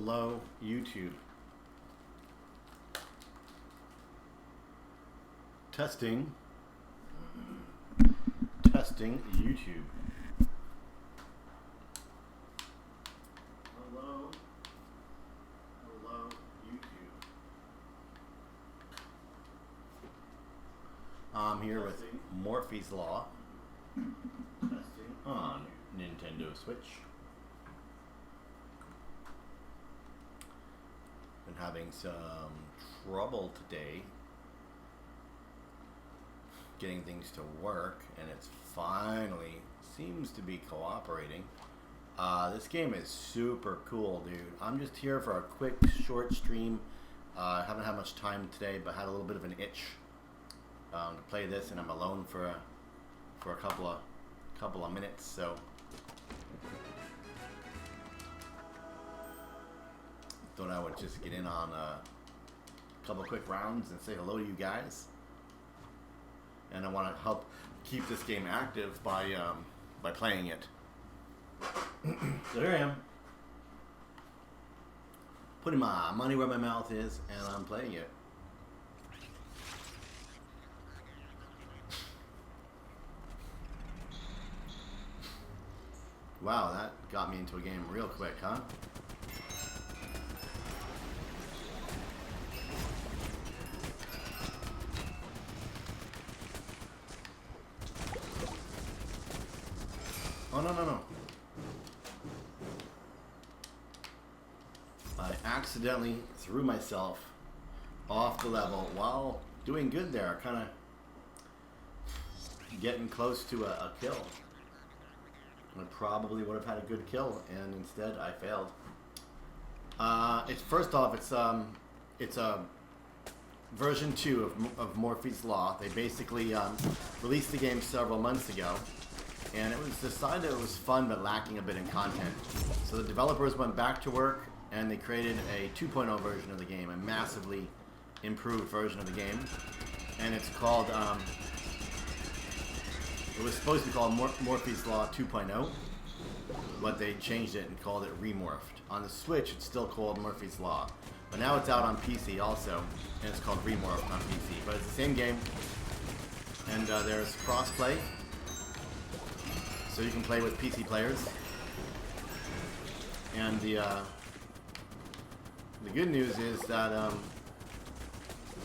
Hello, YouTube. Testing. Testing YouTube. Hello. Hello, YouTube. I'm here with Morphies Law. Testing on Nintendo Switch. Been having some trouble today getting things to work, and it's finally seems to be cooperating. This game is super cool, dude. I'm just here for a quick short stream. Haven't had much time today, but had a little bit of an itch to play this, and I'm alone for a couple of minutes, so thought I would just get in on a couple quick rounds and say hello to you guys. And I want to help keep this game active by playing it. So here I am, putting my money where my mouth is, and I'm playing it. Wow, that got me into a game real quick, huh? Oh, no. I accidentally threw myself off the level while doing good there, kind of getting close to a kill. I probably would have had a good kill, and instead I failed. First off, it's a version 2 of Morphies Law. They basically released the game several months ago, and it was decided it was fun but lacking a bit in content. So the developers went back to work, and they created a 2.0 version of the game, a massively improved version of the game, and it's called. It was supposed to be called Morphies Law 2.0, but they changed it and called it REMORPHED. On the Switch, it's still called Morphies Law, but now it's out on PC also, and it's called REMORPHED on PC. But it's the same game, and there's Crossplay, so you can play with PC players. And the good news is that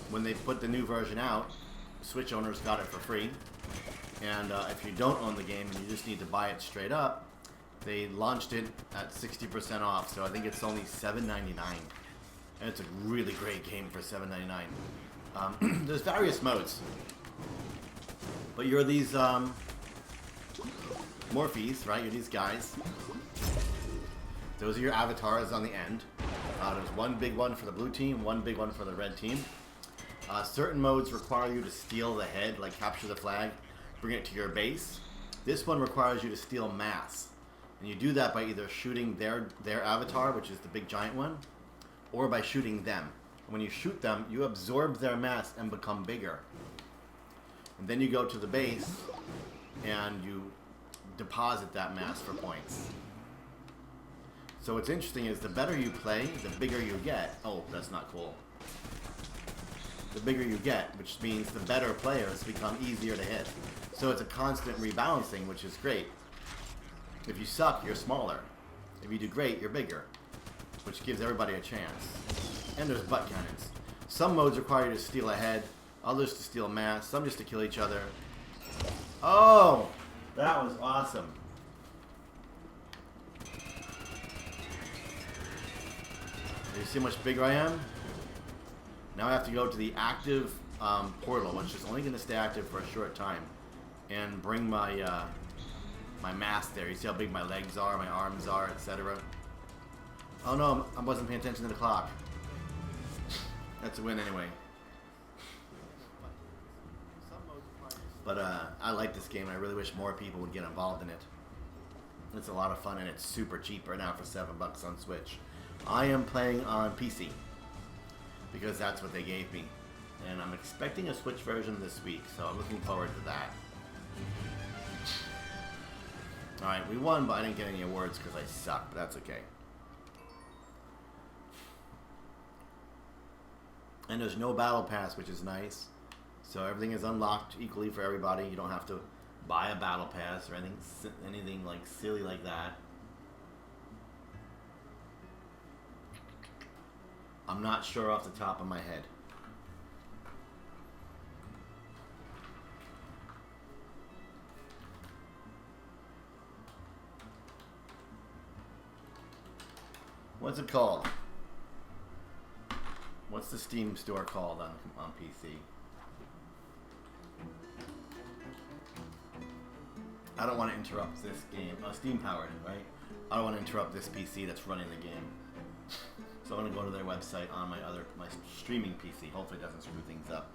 when they put the new version out, Switch owners got it for free. And if you don't own the game and you just need to buy it straight up, they launched it at 60% off. So I think it's only $7.99, and it's a really great game for $7.99. There's various modes, but you're these Morphies, right? You're these guys. Those are your avatars on the end. There's one big one for the blue team, one big one for the red team. Certain modes require you to steal the head, like capture the flag, bring it to your base. This one requires you to steal mass, and you do that by either shooting their avatar, which is the big giant one, or by shooting them. And when you shoot them, you absorb their mass and become bigger. And then you go to the base and you deposit that mass for points. So what's interesting is the better you play, the bigger you get. Oh, that's not cool. The bigger you get, which means the better players become easier to hit. So it's a constant rebalancing, which is great. If you suck, you're smaller. If you do great, you're bigger, which gives everybody a chance. And there's butt cannons. Some modes require you to steal a head, others to steal mass, some just to kill each other. Oh, that was awesome. You see how much bigger I am? Now I have to go to the active portal, which is only going to stay active for a short time, and bring my my mass there. You see how big my legs are, my arms are, etc. Oh no, I wasn't paying attention to the clock. That's a win anyway. But I like this game, and I really wish more people would get involved in it. It's a lot of fun, and it's super cheap right now for $7 on Switch. I am playing on PC because that's what they gave me, and I'm expecting a Switch version this week, so I'm looking forward to that. Alright, we won, but I didn't get any awards because I suck, but that's okay. And there's no battle pass, which is nice. So everything is unlocked equally for everybody. You don't have to buy a battle pass or anything like silly like that. I'm not sure off the top of my head. What's it called? What's the Steam store called on PC? I don't want to interrupt this game. Steam powered, right? I don't want to interrupt this PC that's running the game. So I'm going to go to their website on my streaming PC. Hopefully it doesn't screw things up.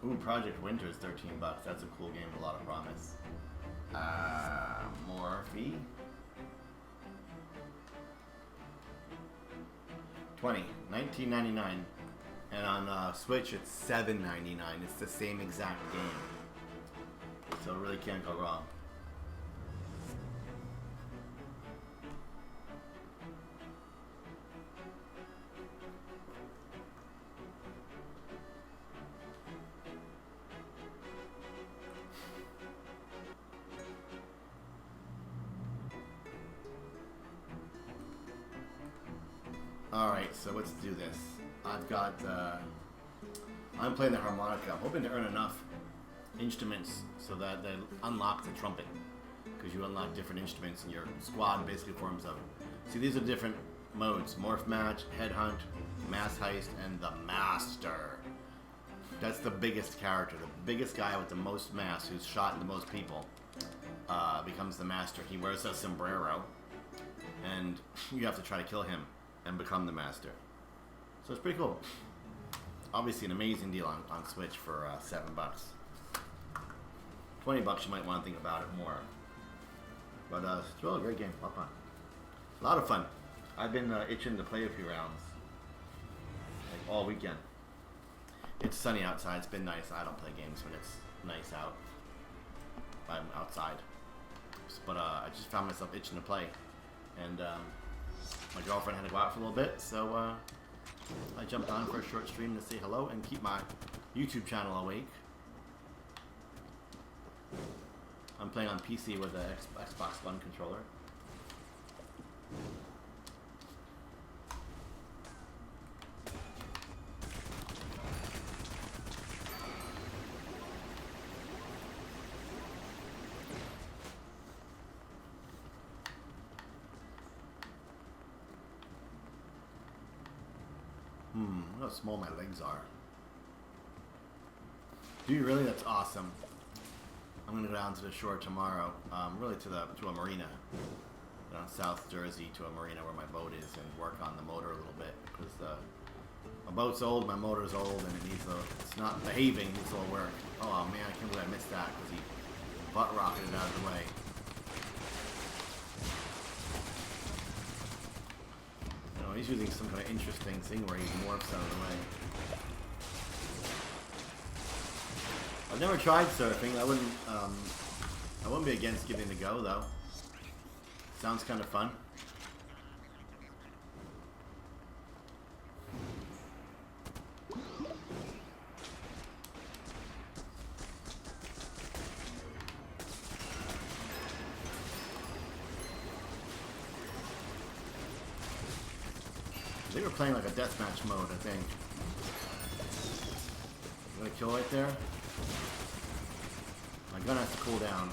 Ooh, Project Winter is $13. That's a cool game with a lot of promise. Morphies. 19.99, and on Switch it's $7.99. It's the same exact game, so it really can't go wrong. Alright, so let's do this. I've got, I'm playing the harmonica. I'm hoping to earn enough instruments so that they unlock the trumpet. Because you unlock different instruments and your squad basically forms of... See, these are different modes. Morph Match, Headhunt, Mass Heist, and the Master. That's the biggest character. The biggest guy with the most mass, who's shot the most people, becomes the Master. He wears a sombrero, and you have to try to kill him and become the Master. So it's pretty cool. Obviously an amazing deal on Switch for $7. $20 you might want to think about it more. But it's really a great game. A lot of fun. A lot of fun. I've been itching to play a few rounds. Like all weekend. It's sunny outside. It's been nice. I don't play games when it's nice out. I'm outside. But I just found myself itching to play. And my girlfriend had to go out for a little bit, so I jumped on for a short stream to say hello and keep my YouTube channel awake. I'm playing on PC with an Xbox One controller. Look how small my legs are. Do you really? That's awesome. I'm gonna go down to the shore tomorrow. Really to a marina down South Jersey, to a marina where my boat is, and work on the motor a little bit because my boat's old, my motor's old, and it's not behaving. It needs a little work. Oh man, I can't believe I missed that because he butt rocketed out of the way. He's using some kind of interesting thing where he morphs out of the way. I've never tried surfing. I wouldn't be against giving it a go though. Sounds kind of fun. They were playing like a deathmatch mode, I think. You got a kill right there? My gun has to cool down.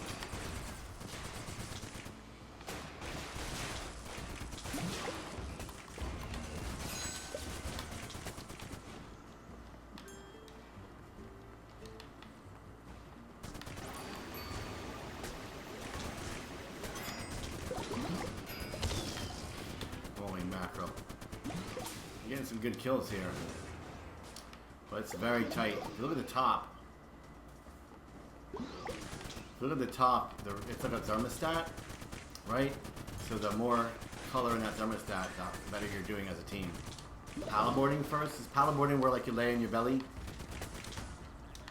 Holy mackerel. Getting some good kills here, but it's very tight. If you look at the top, it's like a thermostat, right? So the more color in that thermostat, the better you're doing as a team. Paddleboarding first. Is paddleboarding where like you lay on your belly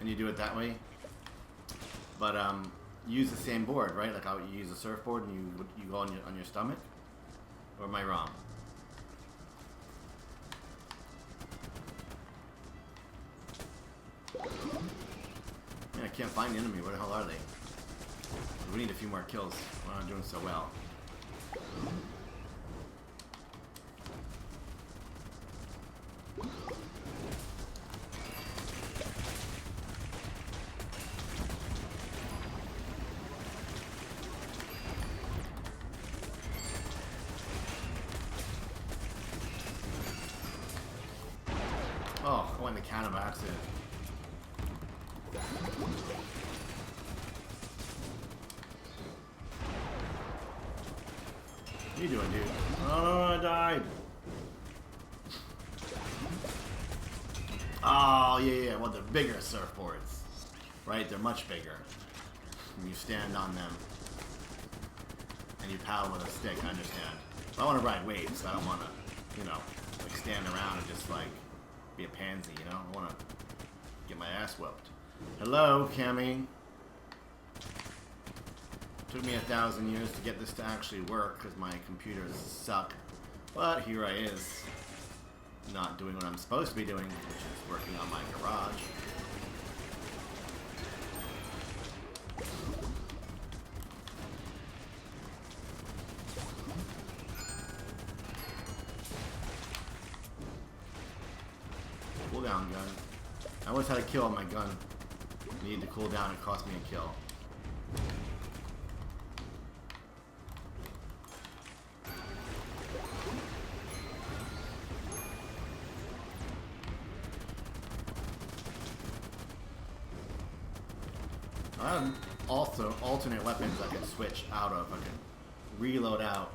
and you do it that way? But use the same board, right? Like how you use a surfboard and you go on your stomach. Or am I wrong? can't find the enemy. Where the hell are they? We need a few more kills. We're not doing so well. Oh, I went in the can of accident. What are you doing, dude? Oh, I died. Oh, yeah. Well, the bigger surfboards. Right? They're much bigger. And you stand on them. And you paddle with a stick, I understand. But I want to ride waves. I don't want to, you know, like stand around and just like be a pansy, you know? I want to get my ass whooped. Hello, Cammy. Took me 1,000 years to get this to actually work because my computers suck. But here I is, not doing what I'm supposed to be doing, which is working on my garage. Cool down gun. I always had a kill on my gun. Needed to cool down, it cost me a kill. I have also alternate weapons I can switch out of. I can reload out.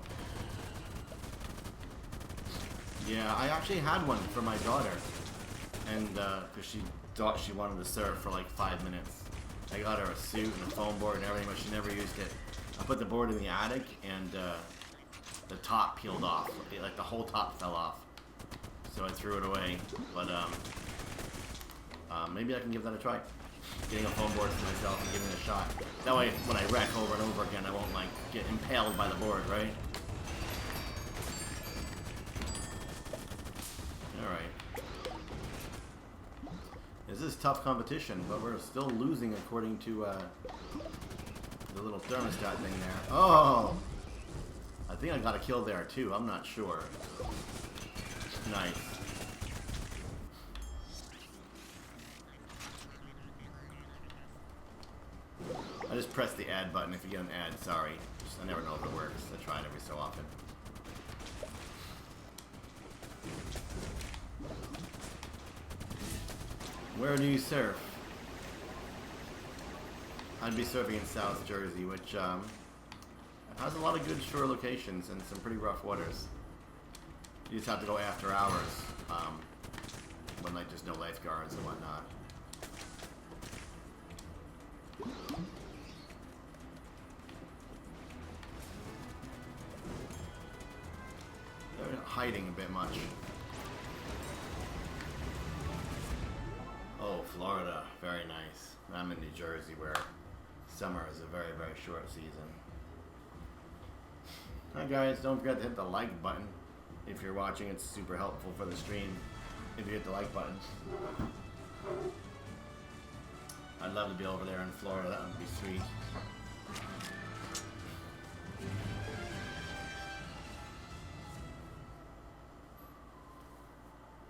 Yeah, I actually had one for my daughter. And because she thought she wanted to surf for like 5 minutes. I got her a suit and a foam board and everything, but she never used it. I put the board in the attic and the top peeled off. Like the whole top fell off. So I threw it away. But maybe I can give that a try. Getting a foam board for myself and giving it a shot. That way, when I wreck over and over again, I won't like get impaled by the board, right? Alright. This is tough competition, but we're still losing according to the little thermostat thing there. Oh! I think I got a kill there too, I'm not sure. Nice. I just press the add button if you get an ad, sorry. I never know if it works. I try it every so often. Where do you surf? I'd be surfing in South Jersey, which has a lot of good shore locations and some pretty rough waters. You just have to go after hours when like there's no lifeguards and whatnot. They're hiding a bit much. Oh, Florida, very nice. I'm in New Jersey where summer is a very, very short season. Hi guys, don't forget to hit the like button. If you're watching, it's super helpful for the stream if you hit the like button. I'd love to be over there in Florida, that would be sweet.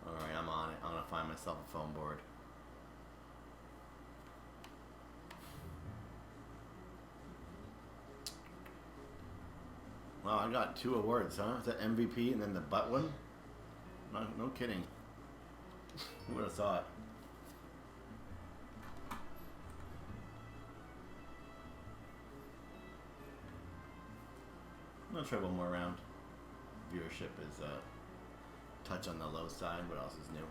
Alright, I'm on it. I'm gonna find myself a foam board. Wow, I got 2 awards, huh? Is that MVP and then the butt one? No kidding. Who would have thought? I'm gonna try one more round. Viewership is touch on the low side. What else is new?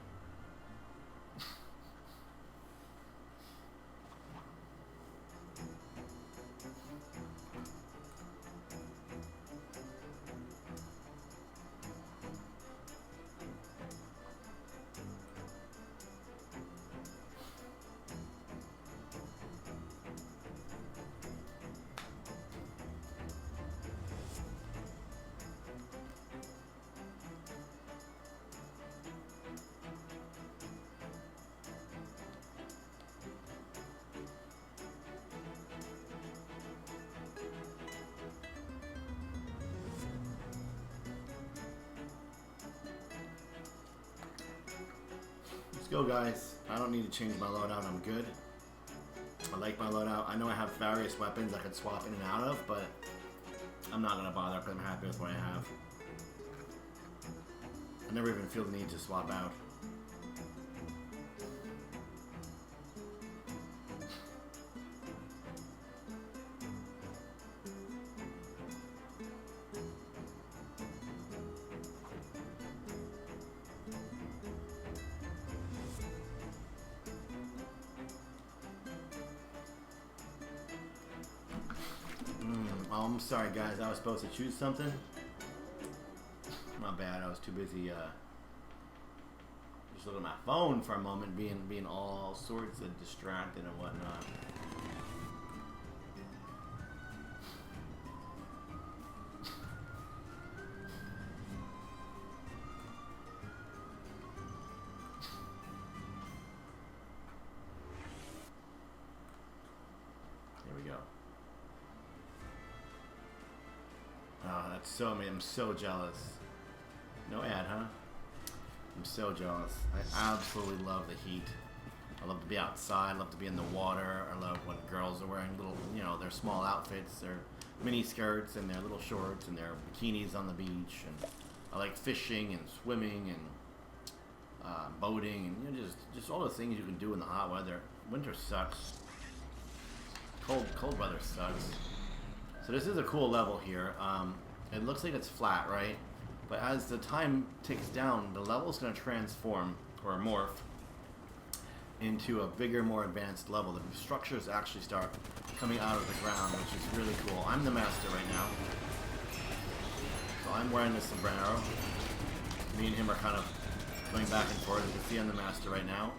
go, guys. I don't need to change my loadout. I'm good. I like my loadout. I know I have various weapons I could swap in and out of, but I'm not going to bother because I'm happy with what I have. I never even feel the need to swap out. I'm sorry, guys. I was supposed to choose something. My bad. I was too busy just looking at my phone for a moment, being all sorts of distracted and whatnot. There we go. Oh, that's so amazing. I'm so jealous. No ad, huh? I'm so jealous. I absolutely love the heat. I love to be outside. I love to be in the water. I love when girls are wearing little, you know, their small outfits, their mini skirts and their little shorts and their bikinis on the beach. And I like fishing and swimming and boating and, you know, just all the things you can do in the hot weather. Winter sucks. Cold weather sucks. So this is a cool level here. It looks like it's flat, right? But as the time ticks down, the level is going to transform or morph into a bigger, more advanced level. The structures actually start coming out of the ground, which is really cool. I'm the master right now. So I'm wearing this sombrero. Me and him are kind of going back and forth. You can see I'm the master right now.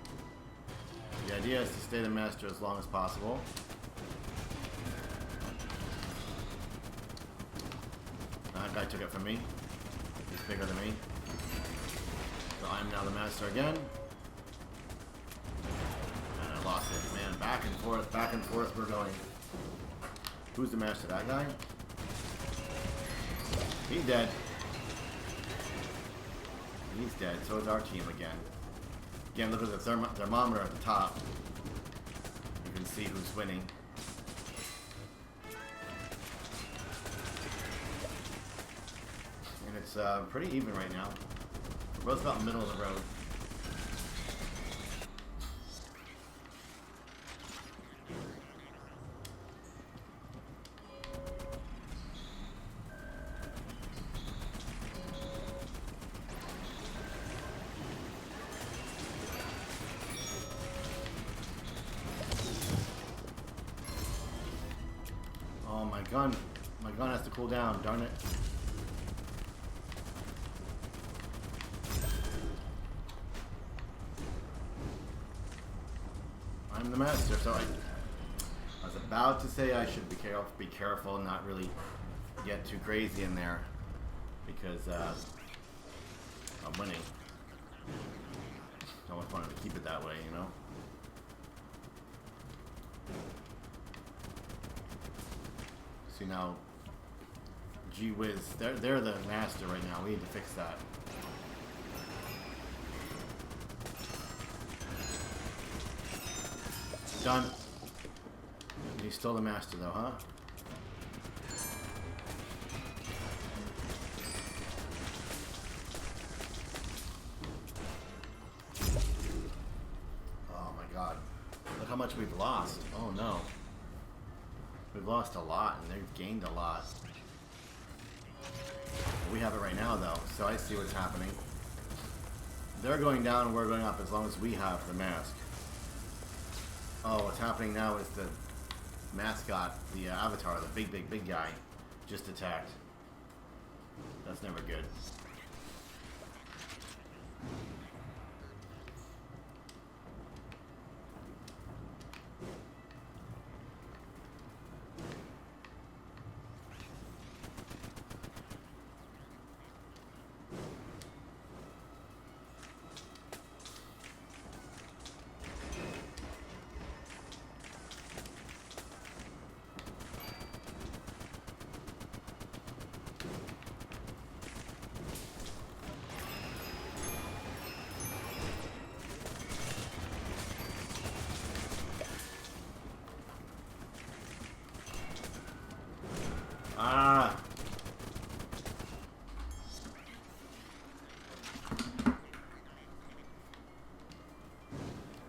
The idea is to stay the master as long as possible. That guy took it from me. He's bigger than me. So I'm now the master again. And I lost it. Man, back and forth we're going. Who's the master? That guy? He's dead. He's dead. So is our team again. Again, look at the thermometer at the top. You can see who's winning. It's pretty even right now. We're both about in the middle of the road. Oh, my gun. My gun has to cool down, darn it. I'm the master, so I was about to say I should be careful and not really get too crazy in there because I'm winning. I always wanted to keep it that way, you know. See now, gee whiz, they're the master right now. We need to fix that. Done. He's still the master though, huh? Oh my god. Look how much we've lost. Oh no. We've lost a lot and they've gained a lot. We have it right now though, so I see what's happening. They're going down and we're going up as long as we have the mask. Oh, what's happening now is the mascot, the avatar, the big guy, just attacked. That's never good.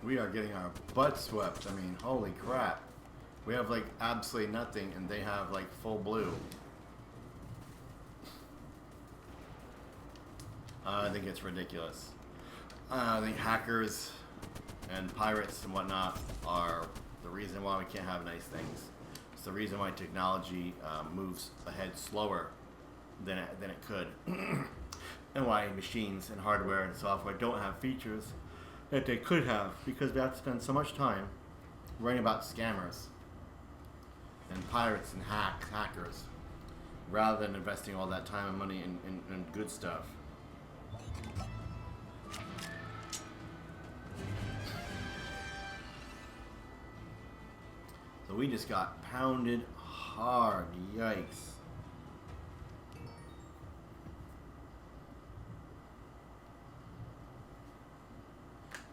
We are getting our butt swept. I mean, holy crap. We have like absolutely nothing and they have like full blue. I think it's ridiculous. I think hackers and pirates and whatnot are the reason why we can't have nice things. It's the reason why technology moves ahead slower than it could. And why machines and hardware and software don't have features that they could have, because we have to spend so much time worrying about scammers and pirates and hackers rather than investing all that time and money in good stuff. So we just got pounded hard. Yikes.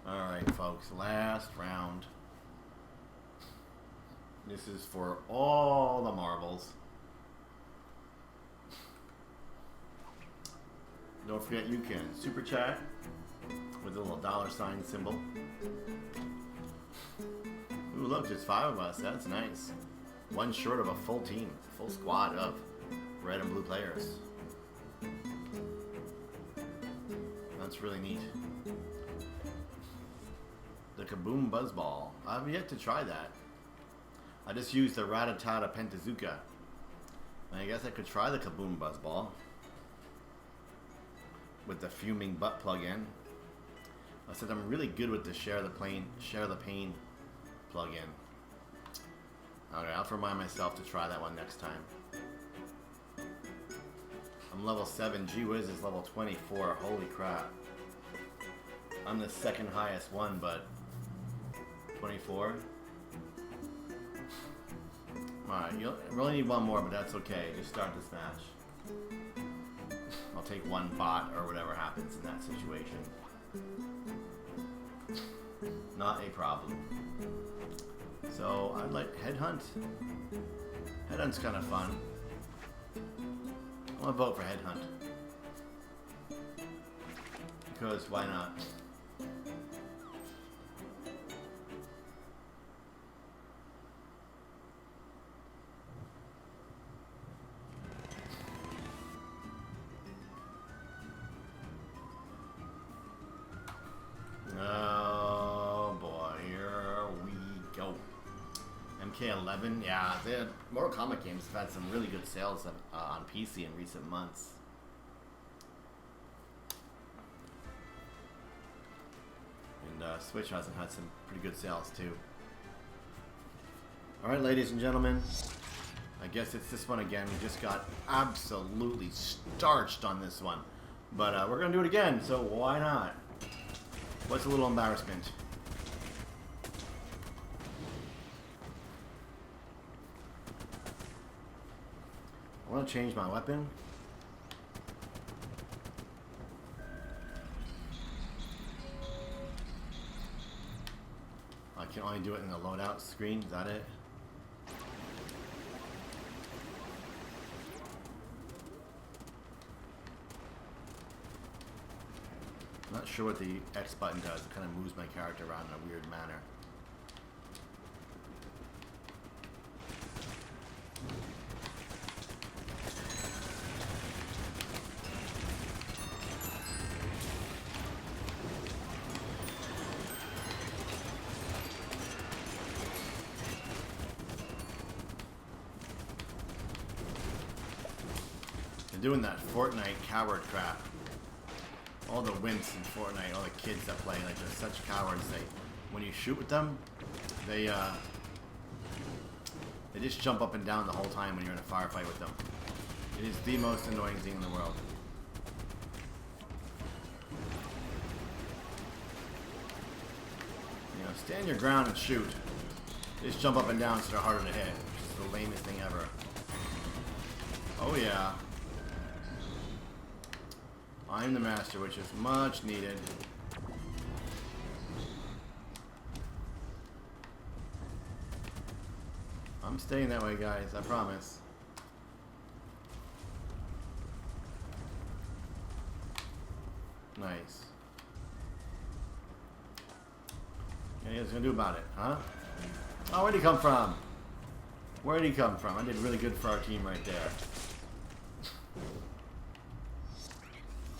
Alright, folks, last round. This is for all the marbles. Don't forget you can super chat with a little $ symbol. Ooh, look, there's 5 of us. That's nice. One short of a full team, full squad of red and blue players. That's really neat. The Kaboom Buzzball. I've yet to try that. I just used the Ratatata Pentazuka. And I guess I could try the Kaboom Buzzball with the Fuming Butt plug-in. I said I'm really good with the Share the Pain plug-in. Okay, I'll have to remind myself to try that one next time. I'm level 7. Gee whiz is level 24. Holy crap. I'm the second highest one, but 24. Alright, you really need one more, but that's okay. Just start this match. I'll take one bot or whatever happens in that situation. Not a problem. So I'd like Headhunt. Headhunt's kind of fun. I want to vote for Headhunt. Because why not? Oh boy, here we go. MK11, yeah, the Mortal Kombat games have had some really good sales on PC in recent months. And Switch hasn't had some pretty good sales too. Alright, ladies and gentlemen, I guess it's this one again. We just got absolutely starched on this one. But we're going to do it again, so why not? What's a little embarrassment? I want to change my weapon. I can only do it in the loadout screen. Is that it? I'm not sure what the X button does. It kind of moves my character around in a weird manner. They're doing that Fortnite coward crap. All the wimps in Fortnite, all the kids that play, like, they're such cowards. When you shoot with them, they just jump up and down the whole time when you're in a firefight with them. It is the most annoying thing in the world. You know, stand your ground and shoot. They just jump up and down so they're harder to hit. It's the lamest thing ever. Oh yeah. I'm the master, which is much needed. I'm staying that way, guys, I promise. Nice. What are you guys gonna do about it, huh? Oh, where'd he come from? Where'd he come from? I did really good for our team right there.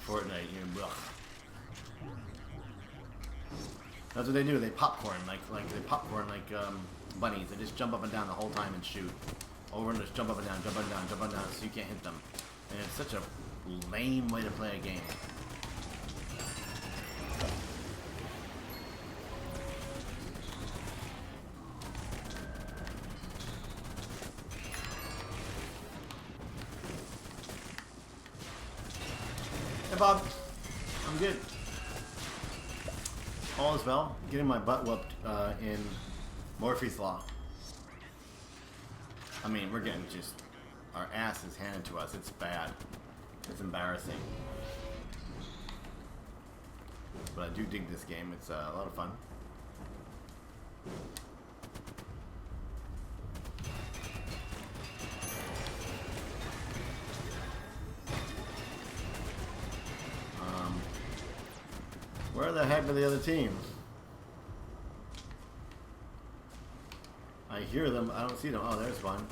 Fortnite, you ugh. That's what they do. They popcorn like bunnies. They just jump up and down the whole time and shoot. Over and just jump up and down, jump up and down, jump up and down, so you can't hit them. And it's such a lame way to play a game. Hey Bob, I'm good. All is well. Getting my butt whooped in Morphies Law. I mean, we're getting just our asses handed to us. It's bad. It's embarrassing. But I do dig this game. It's a lot of fun. Where the heck are the other team? I hear them. I don't see them. Oh, there's one.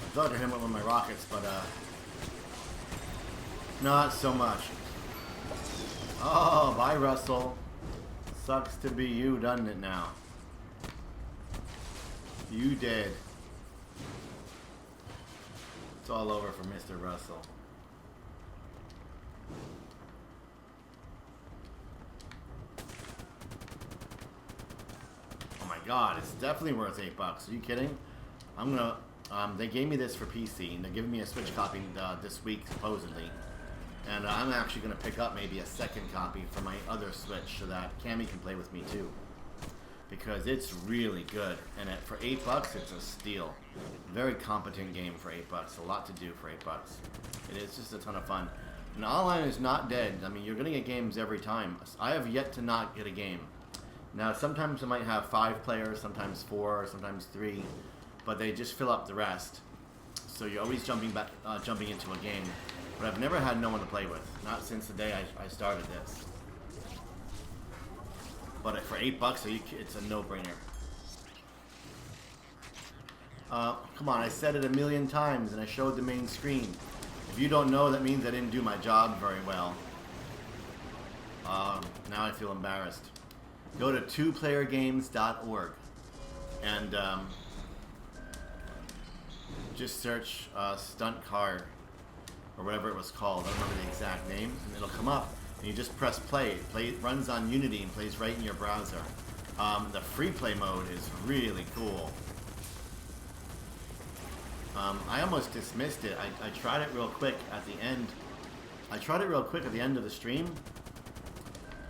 I thought to him with one of my rockets, but not so much. Oh, bye, Russell. Sucks to be you, doesn't it now? You did. It's all over for Mr. Russell. Oh my god, it's definitely worth $8. Are you kidding? I'm gonna, they gave me this for PC, and they're giving me a Switch copy this week, supposedly. And I'm actually going to pick up maybe a second copy for my other Switch so that Cammy can play with me too. Because it's really good. And for $8, it's a steal. Very competent game for $8. A lot to do for $8. It is just a ton of fun. And online is not dead. I mean, you're going to get games every time. I have yet to not get a game. Now, sometimes I might have 5 players, sometimes 4, sometimes 3. But they just fill up the rest. So you're always jumping into a game. But I've never had no one to play with. Not since the day I started this. But for $8, it's a no-brainer. Come on, I said it a million times and I showed the main screen. If you don't know, that means I didn't do my job very well. Now I feel embarrassed. Go to 2playergames.org and just search stunt car or whatever it was called. I don't remember the exact name, and it'll come up, and you just press play. It runs on Unity and plays right in your browser. The free play mode is really cool. I almost dismissed it. I tried it real quick at the end. I tried it real quick at the end of the stream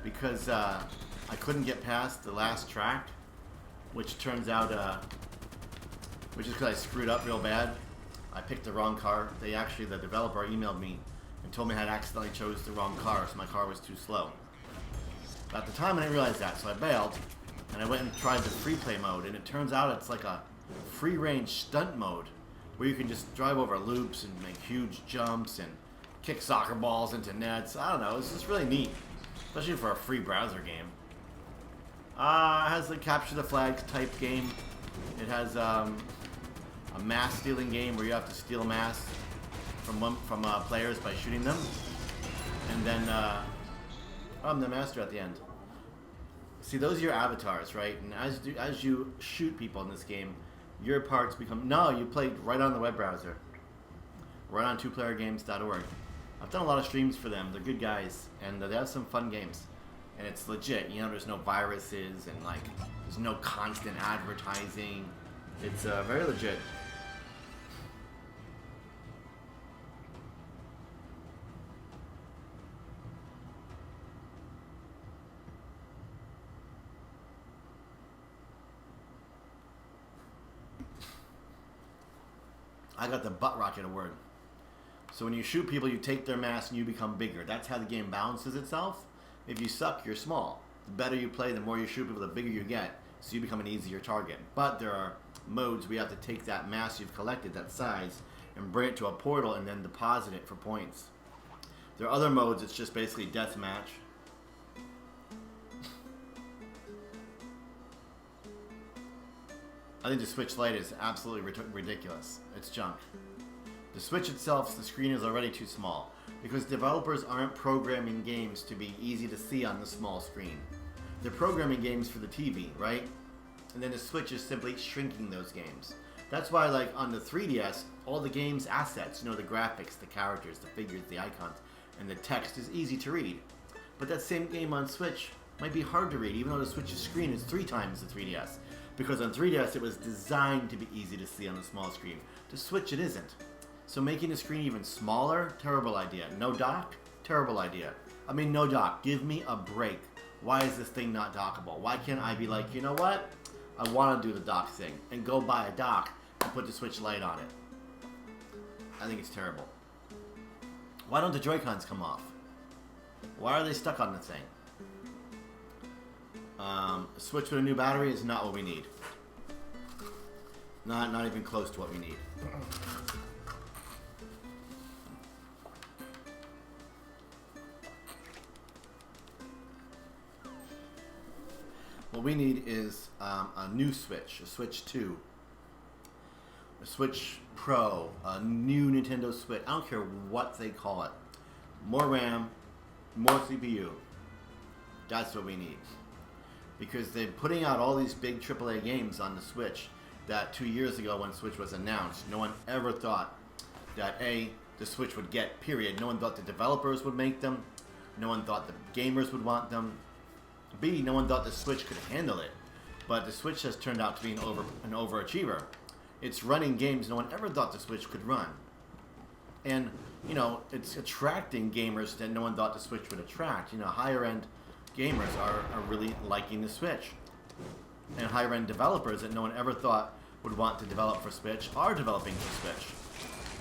because I couldn't get past the last track, which turns out, which is because I screwed up real bad. I picked the wrong car. The developer emailed me and told me I had accidentally chose the wrong car, so my car was too slow. But at the time I didn't realize that, so I bailed, and I went and tried the free play mode, and it turns out it's like a free range stunt mode, where you can just drive over loops and make huge jumps and kick soccer balls into nets. I don't know, it's just really neat, especially for a free browser game. It has the capture the flags type game. It has a mass stealing game where you have to steal mass from players by shooting them, and then I'm the master at the end. See, those are your avatars, right? And as you shoot people in this game, your parts become you play right on the web browser, right on 2playergames.org. I've done a lot of streams for them. They're good guys, and they have some fun games, and it's legit. You know, there's no viruses and there's no constant advertising. It's very legit. I got the Butt Rocket Award. So when you shoot people, you take their mass and you become bigger. That's how the game balances itself. If you suck, you're small. The better you play, the more you shoot people, the bigger you get. So you become an easier target. But there are modes, we have to take that mass you've collected, that size, and bring it to a portal and then deposit it for points. There are other modes, it's just basically deathmatch. I think the Switch Lite is absolutely ridiculous. It's junk. The Switch itself, the screen is already too small because developers aren't programming games to be easy to see on the small screen. They're programming games for the TV, right? And then the Switch is simply shrinking those games. That's why, like, on the 3DS, all the game's assets, you know, the graphics, the characters, the figures, the icons, and the text is easy to read. But that same game on Switch might be hard to read, even though the Switch's screen is 3 times the 3DS. Because on 3DS, it was designed to be easy to see on the small screen. The Switch, it isn't. So making the screen even smaller, terrible idea. No dock, terrible idea. I mean, no dock. Give me a break. Why is this thing not dockable? Why can't I be like, you know what? I want to do the dock thing and go buy a dock and put the Switch Lite on it. I think it's terrible. Why don't the Joy-Cons come off? Why are they stuck on the thing? Switch with a new battery is not what we need. Not even close to what we need. What we need is a new Switch, a Switch 2, a Switch Pro, a new Nintendo Switch. I don't care what they call it. More RAM, more CPU. That's what we need. Because they're putting out all these big AAA games on the Switch that 2 years ago when Switch was announced, no one ever thought that A, the Switch would get, period. No one thought the developers would make them. No one thought the gamers would want them. B, no one thought the Switch could handle it. But the Switch has turned out to be an overachiever. It's running games no one ever thought the Switch could run. And, you know, it's attracting gamers that no one thought the Switch would attract. You know, higher end gamers are really liking the Switch. And higher end developers that no one ever thought would want to develop for Switch are developing for Switch.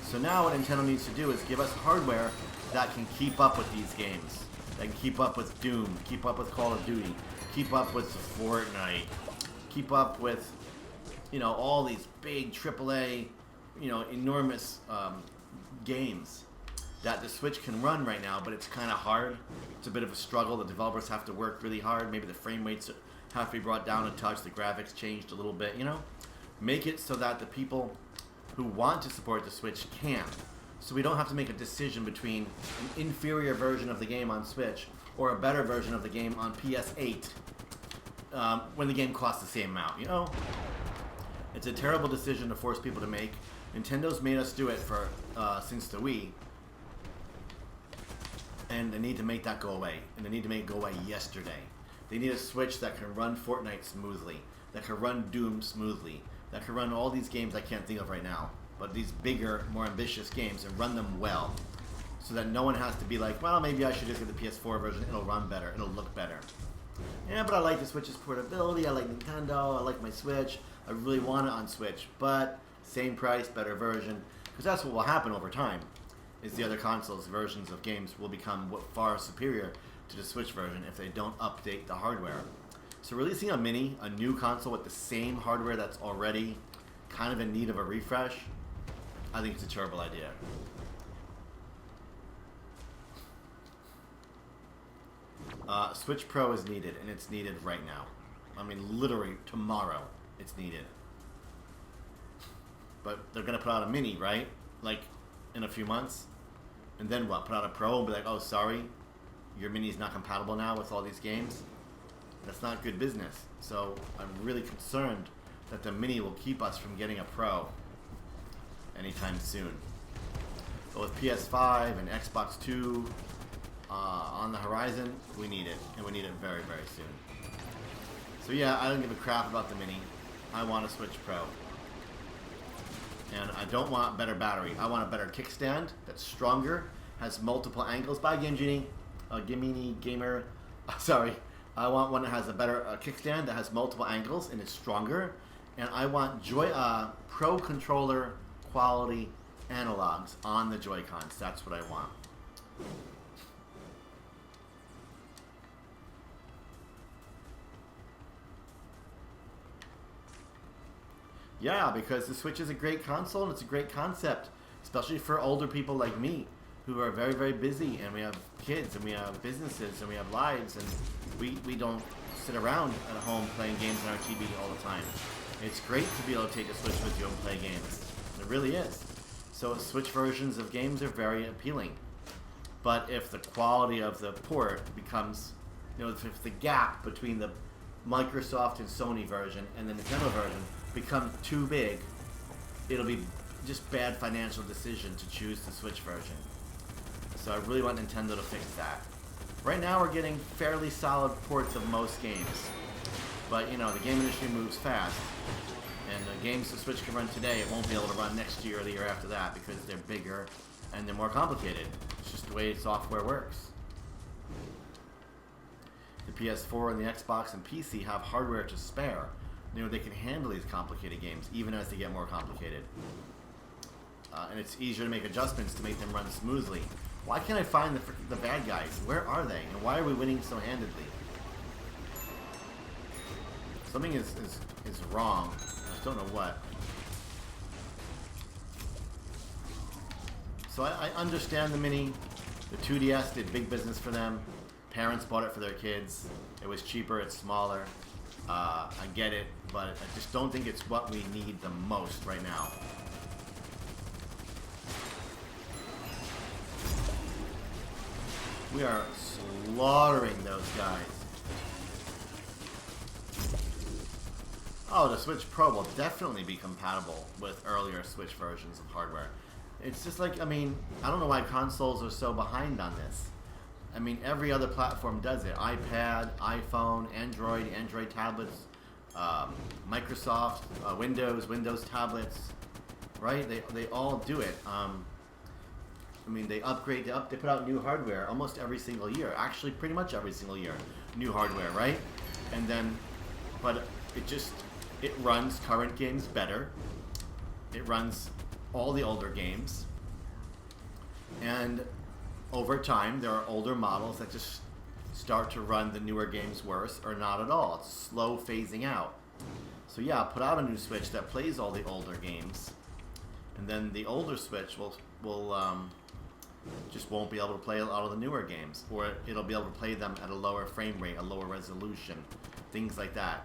So now what Nintendo needs to do is give us hardware that can keep up with these games. That can keep up with Doom, keep up with Call of Duty, keep up with Fortnite, keep up with, you know, all these big AAA, you know, enormous games that the Switch can run right now, but it's kind of hard. It's a bit of a struggle. The developers have to work really hard. Maybe the frame rates have to be brought down a touch. The graphics changed a little bit, you know? Make it so that the people who want to support the Switch can. So we don't have to make a decision between an inferior version of the game on Switch or a better version of the game on PS8 when the game costs the same amount, you know? It's a terrible decision to force people to make. Nintendo's made us do it for since the Wii. And they need to make that go away. And they need to make it go away yesterday. They need a Switch that can run Fortnite smoothly, that can run Doom smoothly, that can run all these games I can't think of right now. But these bigger, more ambitious games and run them well. So that no one has to be like, well, maybe I should just get the PS4 version. It'll run better. It'll look better. Yeah, but I like the Switch's portability. I like Nintendo. I like my Switch. I really want it on Switch. But same price, better version. Because that's what will happen over time. Is the other consoles' versions of games will become far superior to the Switch version if they don't update the hardware. So releasing a mini, a new console with the same hardware that's already kind of in need of a refresh, I think it's a terrible idea. Switch Pro is needed, and it's needed right now. I mean, literally tomorrow, it's needed. But they're gonna put out a mini, right? Like, in a few months? And then what? Put out a Pro and be like, oh, sorry, your mini is not compatible now with all these games? That's not good business. So I'm really concerned that the mini will keep us from getting a Pro anytime soon. But with PS5 and Xbox 2 on the horizon, we need it. And we need it very, very soon. So yeah, I don't give a crap about the mini. I want a Switch Pro. And I don't want better battery. I want a better kickstand that's stronger, has multiple angles. Bye, Game Genie. Gimini Gamer. Sorry. I want one that has a better kickstand that has multiple angles and is stronger. And I want Pro Controller quality analogs on the Joy-Cons. That's what I want. Yeah, because the Switch is a great console and it's a great concept, especially for older people like me who are very, very busy, and we have kids and we have businesses and we have lives, and we don't sit around at home playing games on our TV all the time. It's great to be able to take a Switch with you and play games. It really is. So Switch versions of games are very appealing. But if the quality of the port becomes, if the gap between the Microsoft and Sony version and the Nintendo version becomes too big, it'll be just bad financial decision to choose the Switch version. So I really want Nintendo to fix that. Right now we're getting fairly solid ports of most games. But, the game industry moves fast. And the games the Switch can run today, it won't be able to run next year or the year after that because they're bigger and they're more complicated. It's just the way software works. The PS4 and the Xbox and PC have hardware to spare. They can handle these complicated games even as they get more complicated. And it's easier to make adjustments to make them run smoothly. Why can't I find the bad guys? Where are they? And why are we winning so handedly? Something is wrong. I just don't know what. So I understand the Mini. The 2DS did big business for them. Parents bought it for their kids. It was cheaper. It's smaller. I get it, but I just don't think it's what we need the most right now. We are slaughtering those guys. Oh, the Switch Pro will definitely be compatible with earlier Switch versions of hardware. It's just like, I don't know why consoles are so behind on this. Every other platform does it. iPad, iPhone, Android tablets, Microsoft, Windows tablets, right? They all do it. They upgrade, they put out new hardware almost every single year. Actually, pretty much every single year, new hardware, right? And then, but it runs current games better. It runs all the older games. And over time, there are older models that just start to run the newer games worse or not at all. It's slow phasing out. So yeah, put out a new Switch that plays all the older games. And then the older Switch will just won't be able to play a lot of the newer games, or it'll be able to play them at a lower frame rate, a lower resolution, things like that.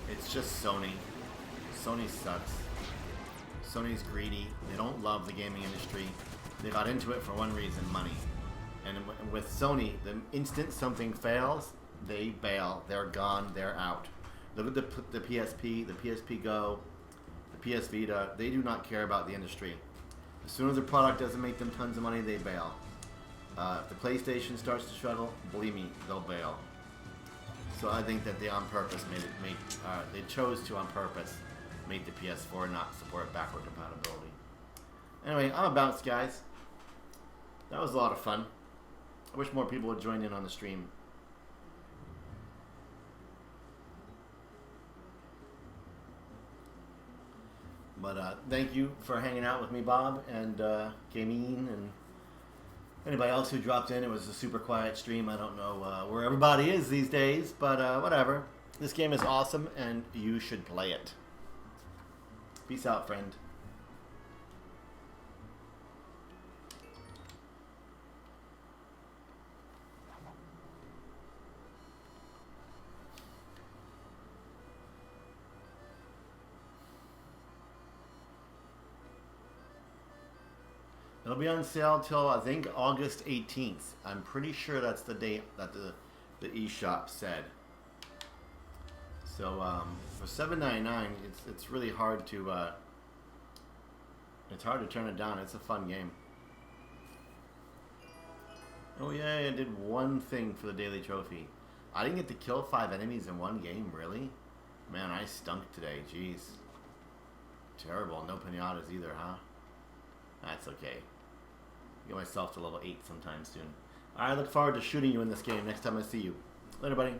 It's just Sony. Sony sucks. Sony's greedy. They don't love the gaming industry. They got into it for one reason: money. And with Sony, the instant something fails, they bail. They're gone. They're out. Look at the PSP, the PSP Go, the PS Vita. They do not care about the industry. As soon as the product doesn't make them tons of money, they bail. If the PlayStation starts to struggle, believe me, they'll bail. So I think that they on purpose they chose to on purpose make the PS4 not support backward compatibility. Anyway, I'm a bounce, guys. That was a lot of fun. I wish more people would join in on the stream. But thank you for hanging out with me, Bob, and Gamine, and anybody else who dropped in. It was a super quiet stream. I don't know where everybody is these days, but whatever. This game is awesome, and you should play it. Peace out, friend. It'll be on sale till I think August 18th. I'm pretty sure that's the date that the eShop said. So for $7.99, it's really hard to turn it down. It's a fun game. Oh yeah, I did one thing for the daily trophy. I didn't get to kill 5 enemies in one game, really? Man, I stunk today. Jeez, terrible. No pinatas either, huh? That's okay. Get myself to level 8 sometime soon. I look forward to shooting you in this game next time I see you. Later, buddy.